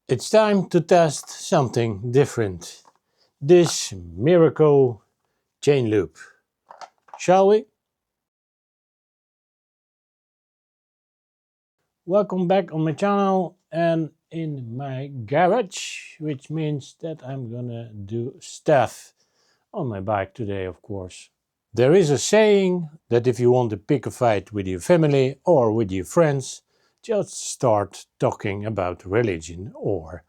It's time to test something different. This miracle chain loop. Shall we? Welcome back on my channel and in my garage, which means that I'm gonna do stuff on my bike today, of course. There is a saying that if you want to pick a fight with your family or with your friends, just start talking about religion or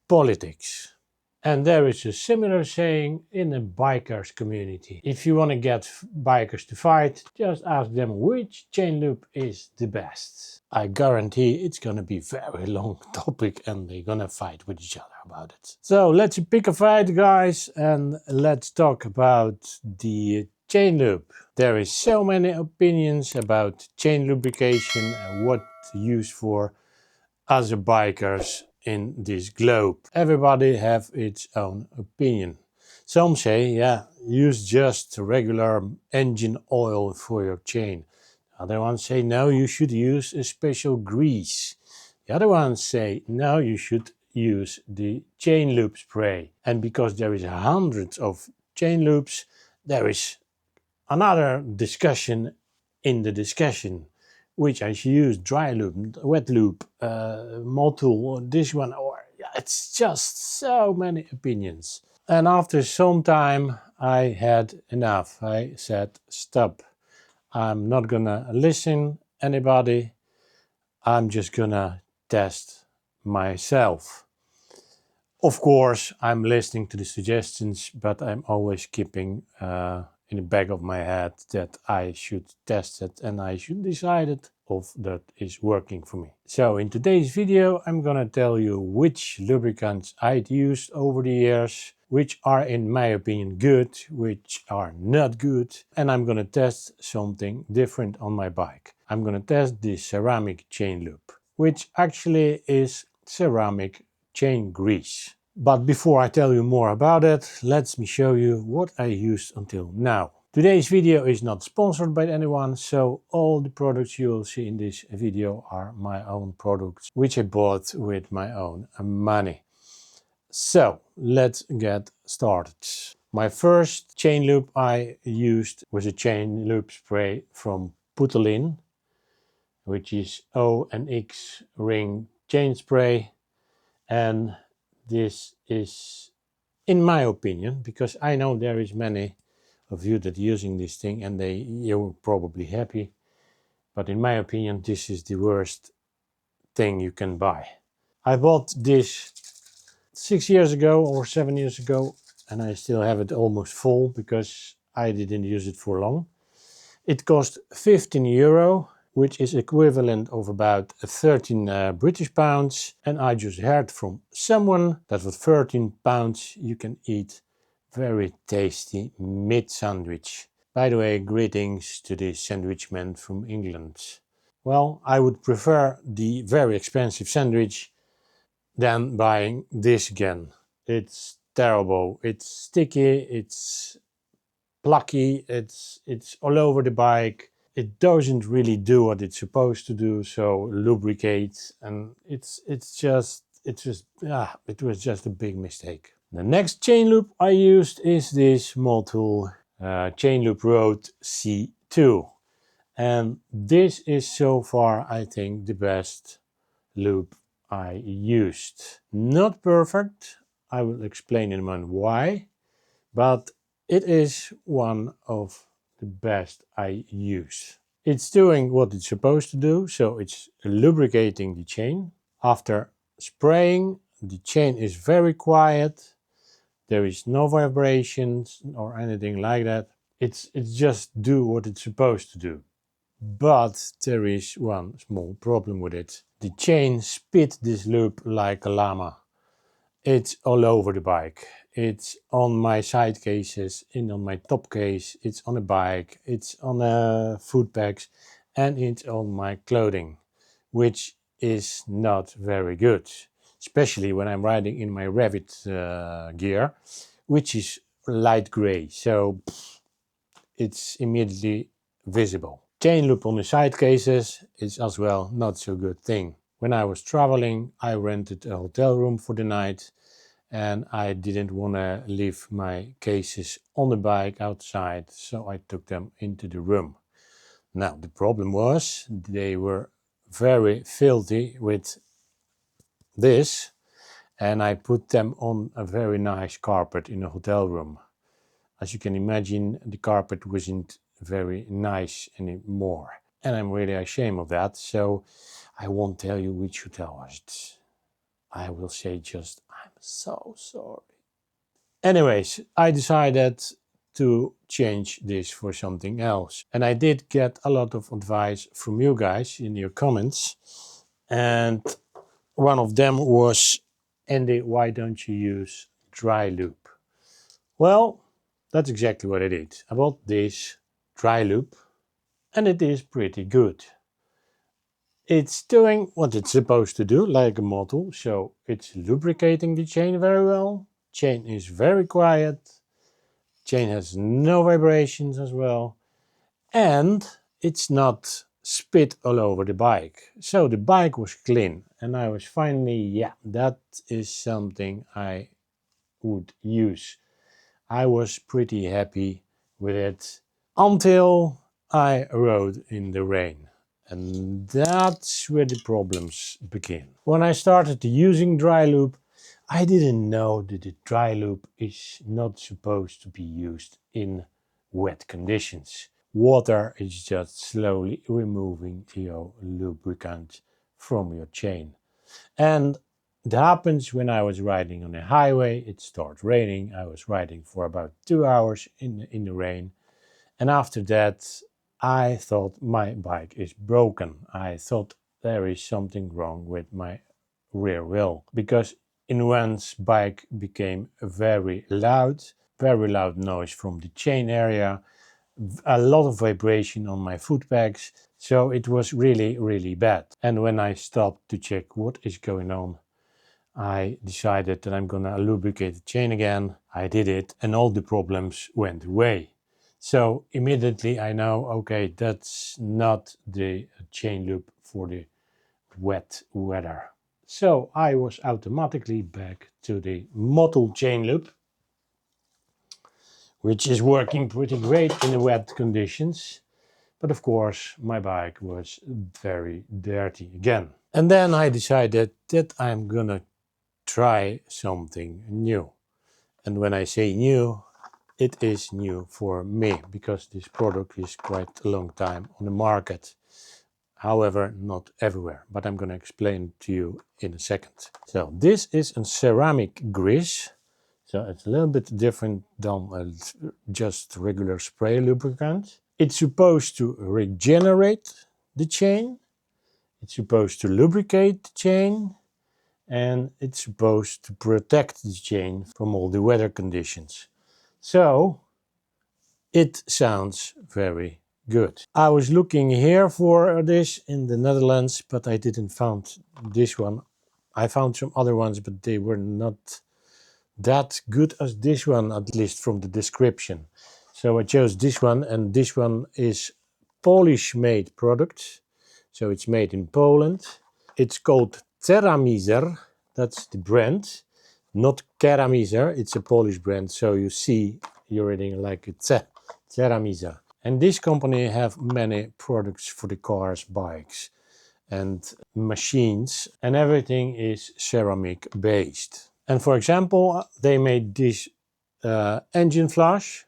politics. And there is a similar saying in the bikers community. If you want to get bikers to fight, just ask them which chain loop is the best. I guarantee it's gonna be a very long topic and they're gonna fight with each other about it. So let's pick a fight, guys, and let's talk about the chain loop. There is so many opinions about chain lubrication and what to use for other bikers in this globe. Everybody have its own opinion. Some say, yeah, use just regular engine oil for your chain. Other ones say, no, you should use a special grease. The other ones say, no, you should use the chain loop spray. And because there is hundreds of chain loops, there is another discussion in the discussion. Which I should use, dry loop, wet loop, motul, this one, or yeah, it's just so many opinions. And after some time I had enough. I said, stop. I'm not gonna listen anybody. I'm just gonna test myself. Of course, I'm listening to the suggestions, but I'm always keeping in the back of my head that I should test it and I should decide it if that is working for me. So in today's video, I'm gonna tell you which lubricants I'd used over the years, which are in my opinion good, which are not good, and I'm gonna test something different on my bike. I'm gonna test the ceramic chain loop, which actually is ceramic chain grease. But before I tell you more about it, let me show you what I used until now. Today's video is not sponsored by anyone, so all the products you will see in this video are my own products, which I bought with my own money. So let's get started. My first chain loop I used was a chain loop spray from Putelin, which is O and X ring chain spray, and this is, in my opinion, because I know there is many of you that are using this thing and you're probably happy, but in my opinion this is the worst thing you can buy. I bought this 6 years ago or 7 years ago and I still have it almost full because I didn't use it for long. It cost 15 euro, which is equivalent of about 13 British pounds, and I just heard from someone that for 13 pounds you can eat very tasty meat sandwich. By the way, greetings to the sandwich man from England. Well, I would prefer the very expensive sandwich than buying this again. It's terrible, it's sticky, it's plucky, it's all over the bike. It doesn't really do what it's supposed to do, so lubricate, and it was just a big mistake. The next chain loop I used is this Motul chain loop Road C2, and this is so far I think the best loop I used. Not perfect, I will explain in a moment why, but it is one of the best I use. It's doing what it's supposed to do, so it's lubricating the chain. After spraying, the chain is very quiet. There is no vibrations or anything like that. It's just do what it's supposed to do. But there is one small problem with it. The chain spit this loop like a llama. It's all over the bike. It's on my side cases, on my top case, it's on a bike, it's on food packs, and it's on my clothing, which is not very good, especially when I'm riding in my Revit gear, which is light gray, so it's immediately visible. Chain loop on the side cases is as well not so good thing. When I was traveling, I rented a hotel room for the night, and I didn't want to leave my cases on the bike outside, so I took them into the room. Now, the problem was they were very filthy with this, and I put them on a very nice carpet in a hotel room. As you can imagine, the carpet wasn't very nice anymore, and I'm really ashamed of that, so I won't tell you which hotel was it. I will say just, I'm so sorry. Anyways, I decided to change this for something else. And I did get a lot of advice from you guys in your comments. And one of them was, Andy, why don't you use dry loop? Well, that's exactly what I did. I bought this dry loop, and it is pretty good. It's doing what it's supposed to do, like a model. So it's lubricating the chain very well. Chain is very quiet. Chain has no vibrations as well. And it's not spit all over the bike. So the bike was clean. And I was finally, yeah, that is something I would use. I was pretty happy with it until I rode in the rain. And that's where the problems begin. When I started using dry loop, I didn't know that the dry loop is not supposed to be used in wet conditions. Water is just slowly removing your lubricant from your chain. And it happens when I was riding on a highway, it started raining. I was riding for about 2 hours in the rain. And after that, I thought my bike is broken. I thought there is something wrong with my rear wheel. Because in one's bike became very loud noise from the chain area, a lot of vibration on my foot pegs. So it was really bad. And when I stopped to check what is going on, I decided that I'm gonna lubricate the chain again. I did it and all the problems went away. So immediately I know, okay, that's not the chain loop for the wet weather. So I was automatically back to the model chain loop, which is working pretty great in the wet conditions. But of course, my bike was very dirty again. And then I decided that I'm gonna try something new. And when I say new, it is new for me because this product is quite a long time on the market. However, not everywhere, but I'm going to explain to you in a second. So this is a ceramic grease. So it's a little bit different than just regular spray lubricant. It's supposed to regenerate the chain. It's supposed to lubricate the chain. And it's supposed to protect the chain from all the weather conditions. So it sounds very good. I was looking here for this in the Netherlands, but I didn't find this one. I found some other ones, but they were not that good as this one, at least from the description. So I chose this one, and this one is Polish-made product. So it's made in Poland. It's called Ceramizer, that's the brand, not Keramizer, it's a Polish brand, so you see you're reading like a Ceramizer. And this company have many products for the cars, bikes and machines, and everything is ceramic based. And for example, they made this engine flush,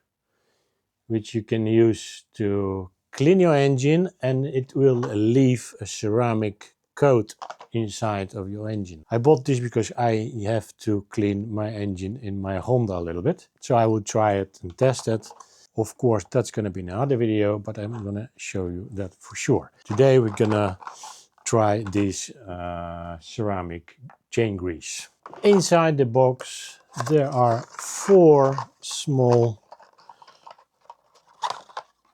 which you can use to clean your engine, and it will leave a ceramic coat inside of your engine. I bought this because I have to clean my engine in my Honda a little bit. So I will try it and test it. Of course, that's going to be another video, but I'm going to show you that for sure. Today we're going to try this ceramic chain grease. Inside the box there are 4 small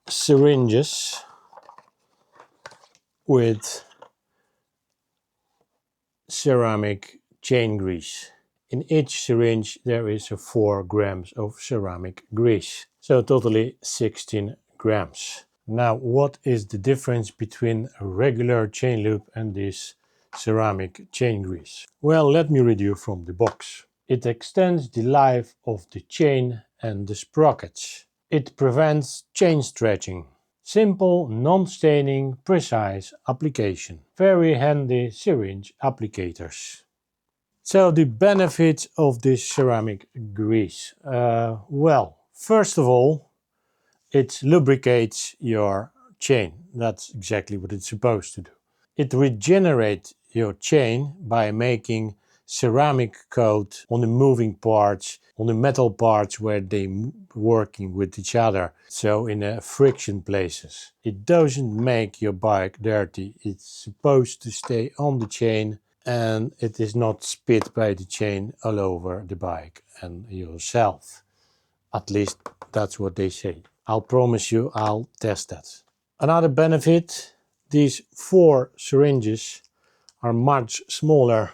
syringes with ceramic chain grease. In each syringe there is 4 grams of ceramic grease, so totally 16 grams. Now, what is the difference between a regular chain loop and this ceramic chain grease? Well, let me read you from the box. It extends the life of the chain and the sprockets. It prevents chain stretching. Simple, non-staining, precise application. Very handy syringe applicators. So the benefits of this ceramic grease. Well, first of all, it lubricates your chain. That's exactly what it's supposed to do. It regenerates your chain by making ceramic coat on the moving parts, on the metal parts where they working with each other, so in the friction places. It doesn't make your bike dirty. It's supposed to stay on the chain and it is not spit by the chain all over the bike and yourself. At least that's what they say. I'll promise you I'll test that. Another benefit, these 4 syringes are much smaller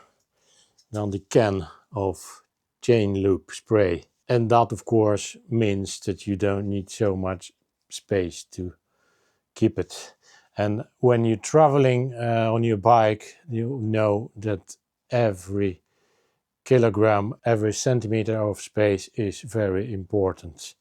than the can of chain lube spray. And that of course means that you don't need so much space to keep it. And when you're traveling on your bike, you know that every kilogram, every centimeter of space is very important.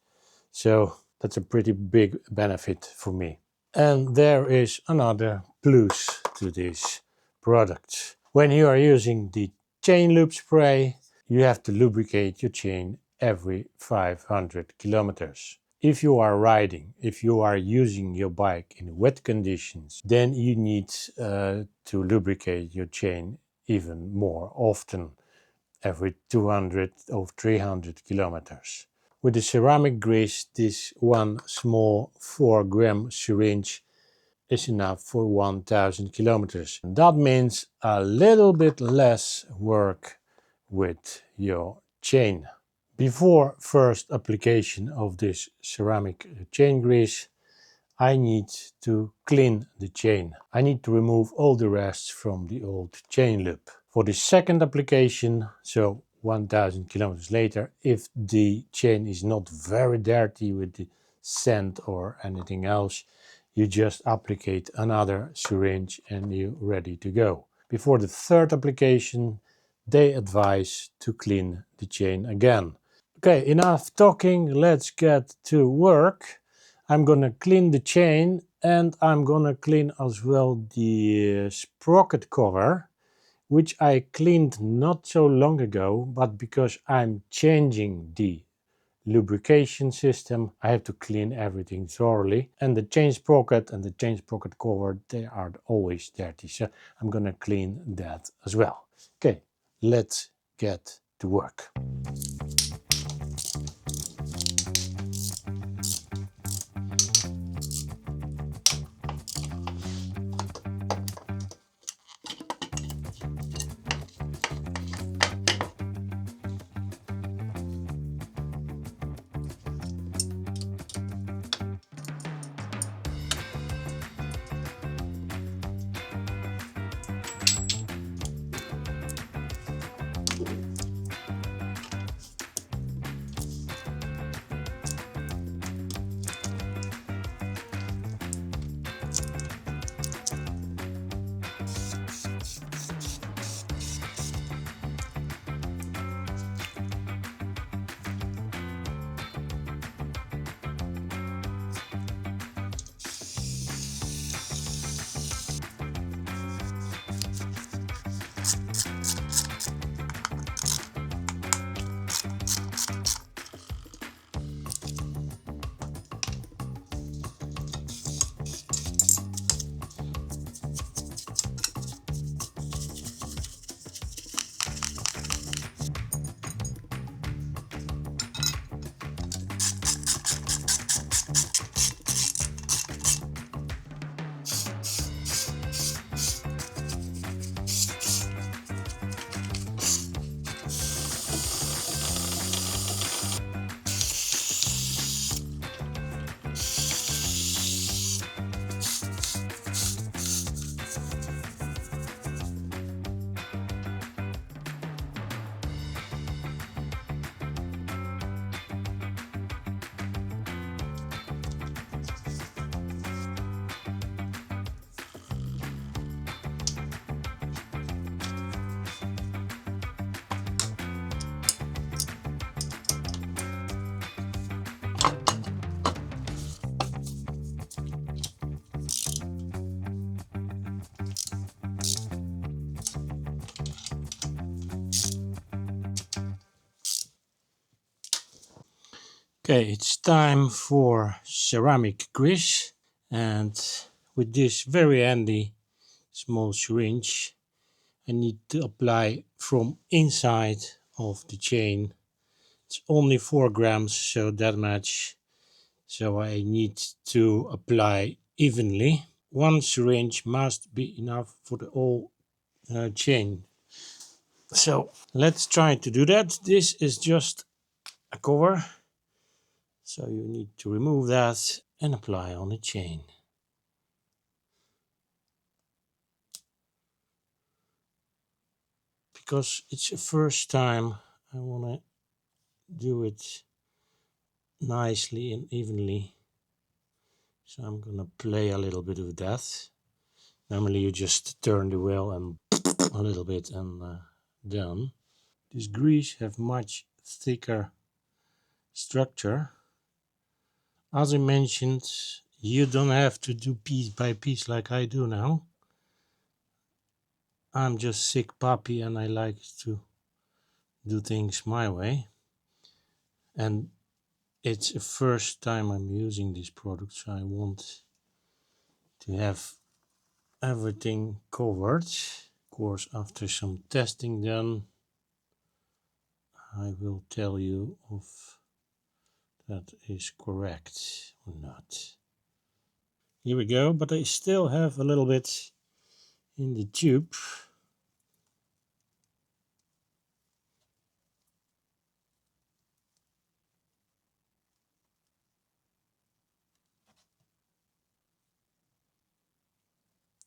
So that's a pretty big benefit for me. And there is another plus to this product. When you are using the chain lube spray, you have to lubricate your chain every 500 kilometers. If you are riding, if you are using your bike in wet conditions, then you need to lubricate your chain even more often, every 200 or 300 kilometers. With the ceramic grease, this one small 4-gram syringe is enough for 1000 kilometers. That means a little bit less work with your chain. Before first application of this ceramic chain grease, I need to clean the chain. I need to remove all the rest from the old chain lube. For the second application, so 1000 kilometers later, if the chain is not very dirty with the sand or anything else, you just applicate another syringe and you're ready to go. Before the third application, they advise to clean the chain again. Okay, enough talking, let's get to work. I'm gonna clean the chain and I'm gonna clean as well the sprocket cover, which I cleaned not so long ago, but because I'm changing the lubrication system, I have to clean everything thoroughly. And the chain sprocket and the chain sprocket cover, they are always dirty, so I'm gonna clean that as well. Okay, let's get to work. Okay, it's time for ceramic grease, and with this very handy small syringe I need to apply from inside of the chain. It's only 4 grams, so that much, so I need to apply evenly. One syringe must be enough for the whole chain. So let's try to do that. This is just a cover, so you need to remove that and apply on the chain. Because it's the first time, I want to do it nicely and evenly, so I'm gonna play a little bit with that. Normally you just turn the wheel and a little bit and done. This grease have much thicker structure. As I mentioned, you don't have to do piece by piece like I do now. I'm just sick puppy and I like to do things my way. And it's the first time I'm using this product, so I want to have everything covered. Of course, after some testing done, I will tell you if that is correct or not. Here we go, but I still have a little bit in the tube.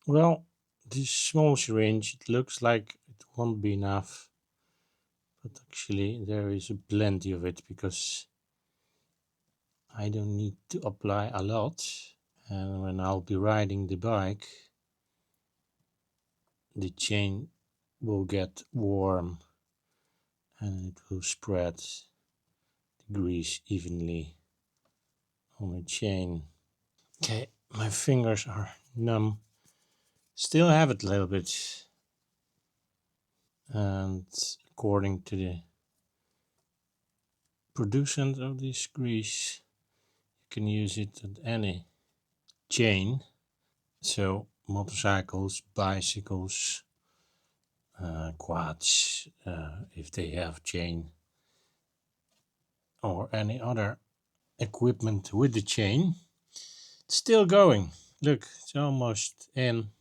Well, this small syringe, it looks like it won't be enough, but actually there is plenty of it because I don't need to apply a lot. And when I'll be riding the bike, the chain will get warm and it will spread the grease evenly on the chain. Okay, my fingers are numb. Still have it a little bit. And according to the producers of this grease, you can use it at any chain. So motorcycles, bicycles, quads, if they have chain, or any other equipment with the chain. It's still going. Look, it's almost in,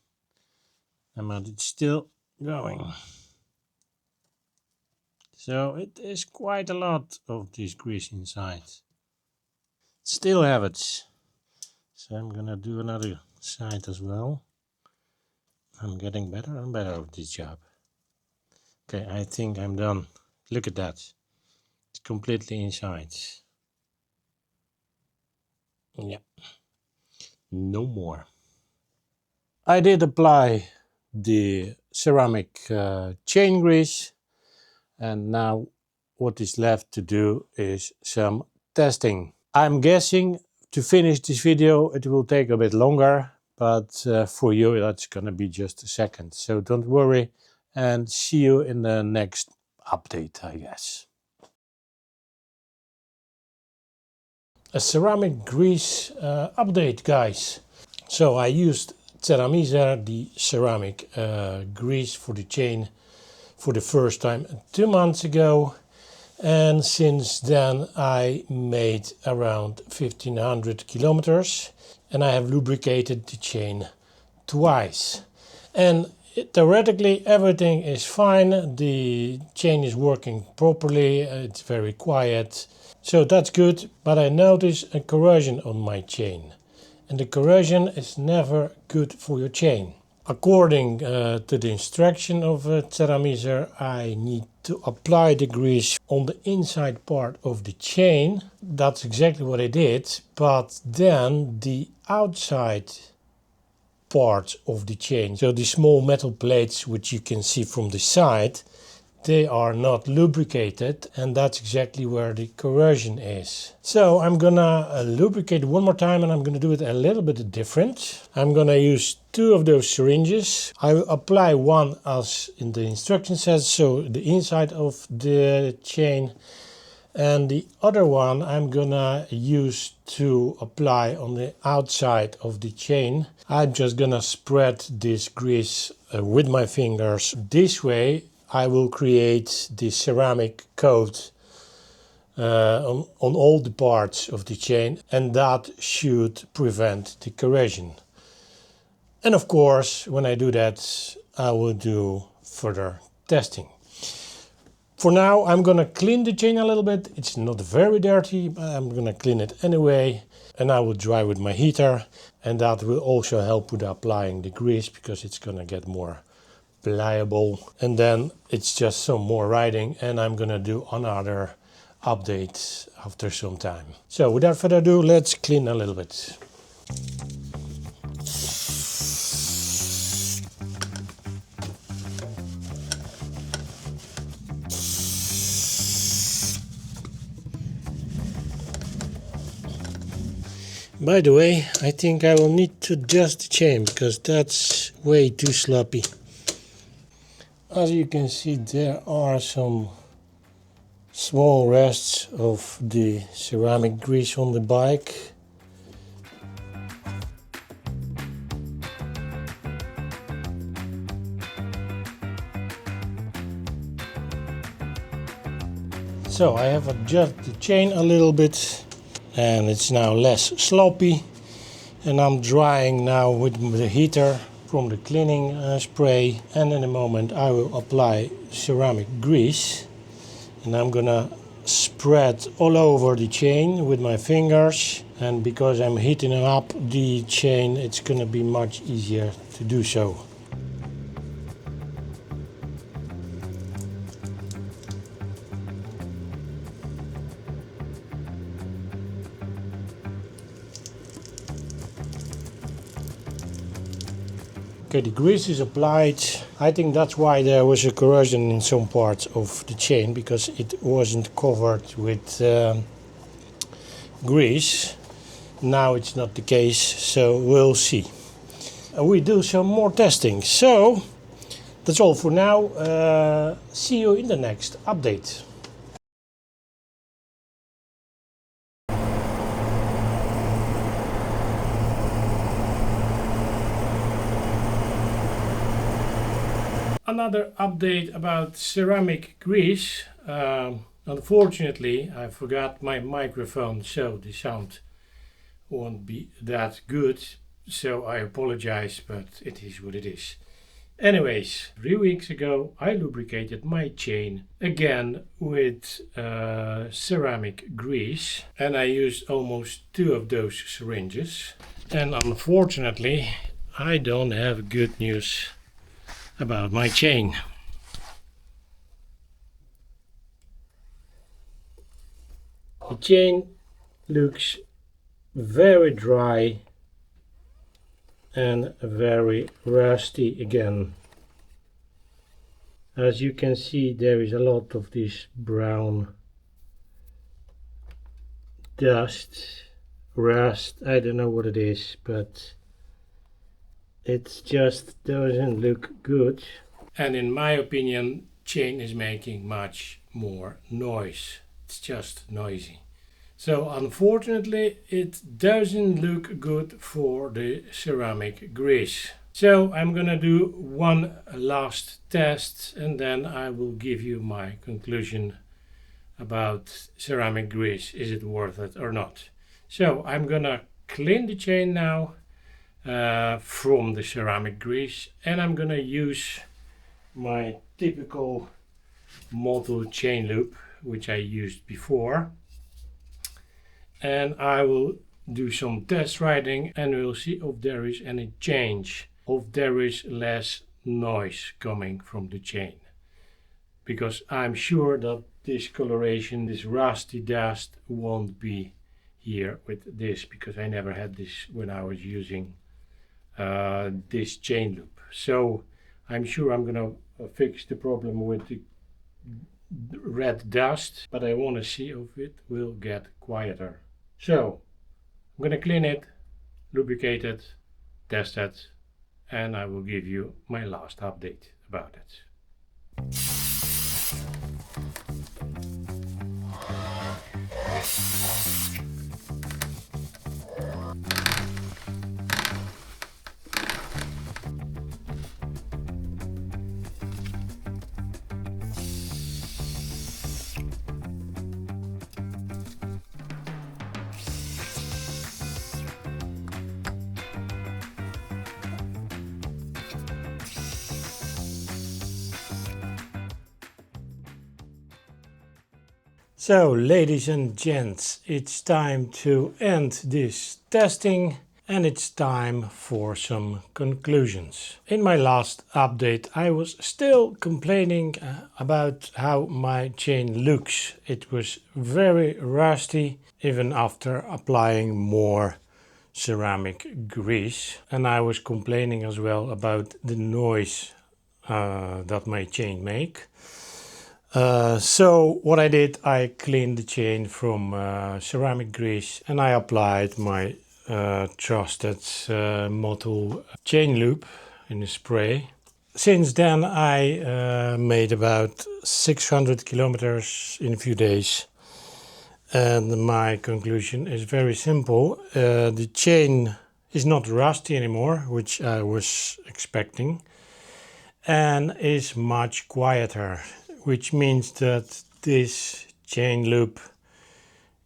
but it's still going. So it is quite a lot of this grease inside. Still have it. So I'm gonna do another side as well. I'm getting better and better at this job. Okay, I think I'm done. Look at that. It's completely inside. Yeah, no more. I did apply the ceramic chain grease, and now what is left to do is some testing. I'm guessing to finish this video it will take a bit longer, but for you that's gonna be just a second, so don't worry, and see you in the next update, I guess. A ceramic grease update, guys. So I used Ceramizer, the ceramic grease for the chain, for the first time 2 months ago, and since then I made around 1500 kilometers and I have lubricated the chain twice, and theoretically everything is fine. The chain is working properly, it's very quiet, so that's good. But I notice a corrosion on my chain, and the corrosion is never good for your chain. According to the instruction of Ceramizer, I need to apply the grease on the inside part of the chain. That's exactly what I did, but then the outside part of the chain, so the small metal plates which you can see from the side, they are not lubricated, and that's exactly where the corrosion is. So I'm gonna lubricate one more time, and I'm gonna do it a little bit different. I'm gonna use 2 of those syringes. I will apply one as in the instruction says, so the inside of the chain, And the other one I'm gonna use to apply on the outside of the chain. I'm just gonna spread this grease with my fingers. This way I will create the ceramic coat on all the parts of the chain, and that should prevent the corrosion. And of course, when I do that, I will do further testing. For now, I'm gonna clean the chain a little bit. It's not very dirty, but I'm gonna clean it anyway. And I will dry with my heater. And that will also help with applying the grease, because it's gonna get more pliable. And then it's just some more riding, and I'm gonna do another update after some time. So without further ado, let's clean a little bit. By the way, I think I will need to adjust the chain because that's way too sloppy. As you can see, there are some small rests of the ceramic grease on the bike. So I have adjusted the chain a little bit, and it's now less sloppy, and I'm drying now with the heater from the cleaning spray, and in a moment I will apply ceramic grease, and I'm gonna spread all over the chain with my fingers, and because I'm heating up the chain, it's gonna be much easier to do so. Okay, the grease is applied. I think that's why there was a corrosion in some parts of the chain, because it wasn't covered with grease. Now it's not the case, so we'll see. We do some more testing. So that's all for now. See you in the next update. Another update about ceramic grease. Unfortunately, I forgot my microphone, so the sound won't be that good. So I apologize, but it is what it is. Anyways, 3 weeks ago I lubricated my chain again with ceramic grease, and I used almost 2 of those syringes. And unfortunately, I don't have good news about my chain. The chain looks very dry and very rusty again. As you can see, there is a lot of this brown dust, rust, I don't know what it is, but it just doesn't look good. And in my opinion, chain is making much more noise. It's just noisy. So unfortunately, it doesn't look good for the ceramic grease. So I'm gonna do one last test, and then I will give you my conclusion about ceramic grease. Is it worth it or not? So I'm gonna clean the chain now from the ceramic grease, and I'm gonna use my typical model chain loop, which I used before, and I will do some test riding, and we'll see if there is any change, if there is less noise coming from the chain, because I'm sure that this coloration, this rusty dust, won't be here with this, because I never had this when I was using this chain loop. So I'm sure I'm gonna fix the problem with the red dust, but I want to see if it will get quieter. So I'm gonna clean it, lubricate it, test it, and I will give you my last update about it. So, ladies and gents, it's time to end this testing and it's time for some conclusions. In my last update, I was still complaining about how my chain looks. It was very rusty, even after applying more ceramic grease. And I was complaining as well about the noise that my chain make. So what I did, I cleaned the chain from ceramic grease and I applied my trusted Motul chain lube in a spray. Since then I made about 600 kilometers in a few days, and my conclusion is very simple. The chain is not rusty anymore, which I was expecting, and is much quieter, which means that this chain lube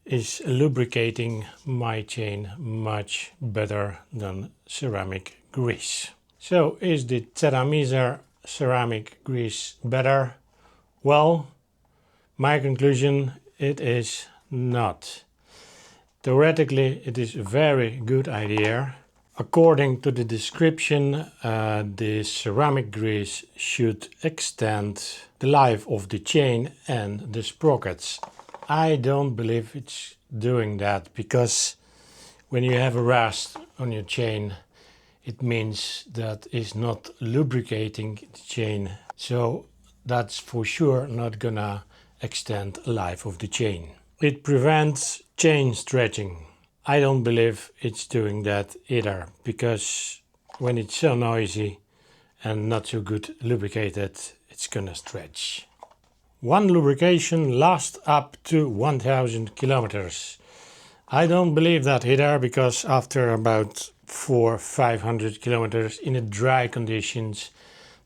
is lubricating my chain much better than ceramic grease. So is the Ceramizer ceramic grease better? Well, my conclusion, it is not. Theoretically, it is a very good idea. According to the description, the ceramic grease should extend the life of the chain and the sprockets. I don't believe it's doing that, because when you have a rust on your chain, it means that it's not lubricating the chain. So that's for sure not gonna extend the life of the chain. It prevents chain stretching. I don't believe it's doing that either, because when it's so noisy and not so good lubricated, it's gonna stretch. One lubrication lasts up to 1000 kilometers. I don't believe that either, because after about 400-500 kilometers in the dry conditions,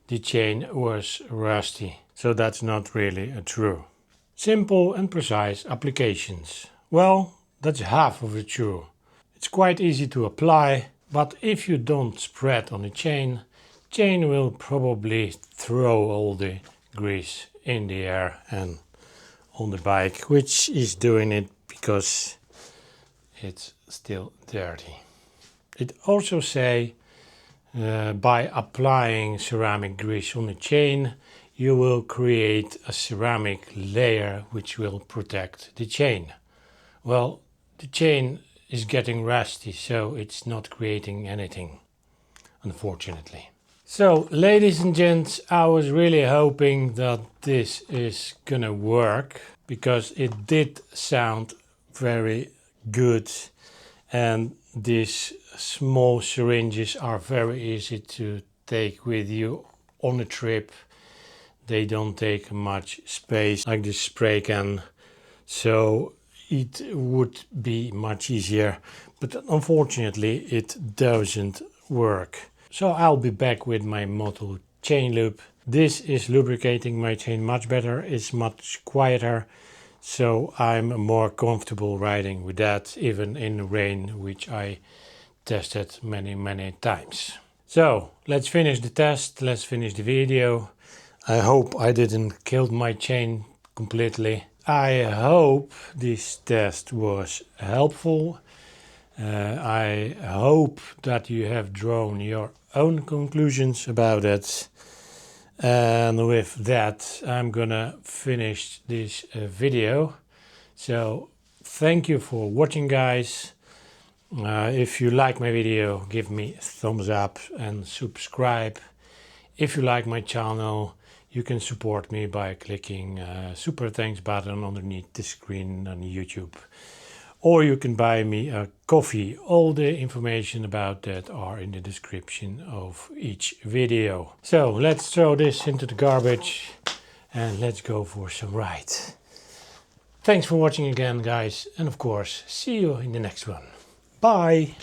the chain was rusty. So that's not really true. Simple and precise applications. Well, that's half of it true. It's quite easy to apply, but if you don't spread on the chain will probably throw all the grease in the air and on the bike, which is doing it because it's still dirty. It also say by applying ceramic grease on the chain, you will create a ceramic layer which will protect the chain. Well, the chain is getting rusty, so it's not creating anything, unfortunately. So, ladies and gents, I was really hoping that this is gonna work, because it did sound very good, and these small syringes are very easy to take with you on a trip. They don't take much space like the spray can, so it would be much easier, but unfortunately it doesn't work. So I'll be back with my Motul chain lube. This is lubricating my chain much better, it's much quieter, so I'm more comfortable riding with that, even in the rain, which I tested many times. So let's finish the test, let's finish the video. I hope I didn't kill my chain completely. I hope this test was helpful. I hope that you have drawn your own conclusions about it. And with that, I'm gonna finish this video. So thank you for watching, guys. If you like my video, give me a thumbs up and subscribe. If you like my channel, you can support me by clicking super thanks button underneath the screen on YouTube. Or you can buy me a coffee. All the information about that are in the description of each video. So let's throw this into the garbage and let's go for some ride. Thanks for watching again, guys, and of course, see you in the next one. Bye!